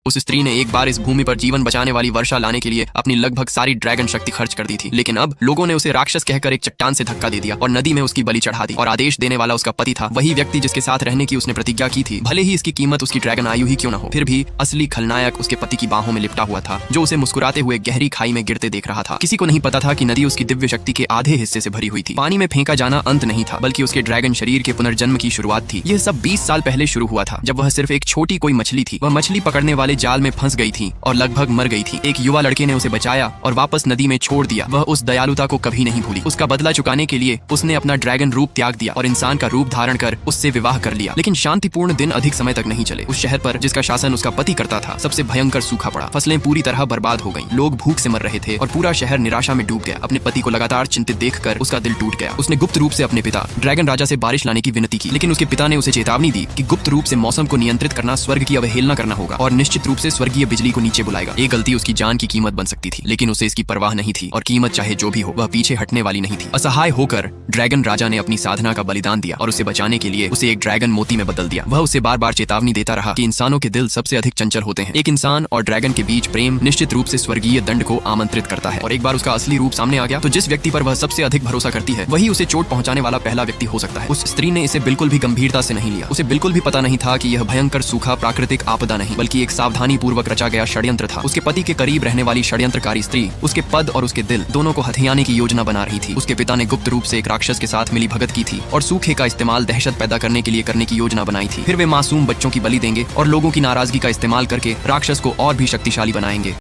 उस स्त्री ने एक बार इस भूमि पर जीवन बचाने वाली वर्षा लाने के लिए अपनी लगभग सारी ड्रैगन शक्ति खर्च कर दी थी, लेकिन अब लोगों ने उसे राक्षस कहकर एक चट्टान से धक्का दे दिया और नदी में उसकी बलि चढ़ा दी। और आदेश देने वाला उसका पति था, वही व्यक्ति जिसके साथ रहने की उसने प्रतिज्ञा की थी, भले ही इसकी कीमत उसकी ड्रैगन आयु ही क्यों न हो। फिर भी असली खलनायक उसके पति की बाहों में लिपटा हुआ था, जो उसे मुस्कुराते हुए गहरी खाई में गिरते देख रहा था। किसी को नहीं पता था कि नदी उसकी दिव्य शक्ति के आधे हिस्से से भरी हुई थी। पानी में फेंका जाना अंत नहीं था, बल्कि उसके ड्रैगन शरीर के पुनर्जन्म की शुरुआत थी। यह सब 20 साल पहले शुरू हुआ था, जब वह सिर्फ एक छोटी कोई मछली थी। वह मछली पकड़ने वाले जाल में फंस गई थी और लगभग मर गई थी। एक युवा लड़के ने उसे बचाया और वापस नदी में छोड़ दिया। वह उस दयालुता को कभी नहीं भूली। उसका बदला चुकाने के लिए उसने अपना ड्रैगन रूप त्याग दिया और इंसान का रूप धारण कर उससे विवाह कर लिया। लेकिन शांतिपूर्ण दिन अधिक समय तक नहीं चले। उस शहर पर जिसका शासन उसका पति करता था, सबसे भयंकर सूखा पड़ा। फसलें पूरी तरह बर्बाद हो गईं। लोग भूख से मर रहे थे और पूरा शहर निराशा में डूब गया। अपने पति को लगातार चिंतित देखकर उसका दिल टूट गया। उसने गुप्त रूप से अपने पिता ड्रैगन राजा से बारिश लाने की विनती की, लेकिन उसके पिता ने उसे चेतावनी दी कि गुप्त रूप से मौसम को नियंत्रित करना स्वर्ग की अवहेलना करना होगा और निश्चित रूप से स्वर्गीय बिजली को नीचे बुलाएगा। ये गलती उसकी जान की कीमत बन सकती थी, लेकिन उसे इसकी परवाह नहीं थी और कीमत चाहे जो भी हो, वह पीछे हटने वाली नहीं थी। असहाय होकर ड्रैगन राजा ने अपनी साधना का बलिदान दिया और उसे बचाने के लिए उसे एक ड्रैगन मोती में बदल दिया। वह उसे बार बार चेतावनी देता रहा कि इंसानों के दिल सबसे अधिक चंचल होते हैं। एक इंसान और ड्रैगन के बीच प्रेम निश्चित रूप से स्वर्गीय दंड को आमंत्रित करता है। और एक बार उसका असली रूप सामने आ गया तो जिस व्यक्ति पर वह सबसे अधिक भरोसा करती है, वही उसे चोट पहुंचाने वाला पहला व्यक्ति हो सकता है। उस स्त्री ने इसे बिल्कुल भी गंभीरता से नहीं लिया। उसे बिल्कुल भी पता नहीं था कि यह भयंकर सूखा प्राकृतिक आपदा नहीं, बल्कि एक सावधानी पूर्वक रचा गया षड्यंत्र था। उसके पति के करीब रहने वाली षड्यंत्रकारी स्त्री उसके पद और उसके दिल दोनों को हथियाने की योजना बना रही थी। उसके पिता ने गुप्त रूप से एक राक्षस के साथ मिली भगत की थी और सूखे का इस्तेमाल दहशत पैदा करने के लिए करने की योजना बनाई थी। फिर वे मासूम बच्चों की बलि देंगे और लोगों की नाराजगी का इस्तेमाल करके राक्षस को और भी शक्तिशाली बनाएंगे।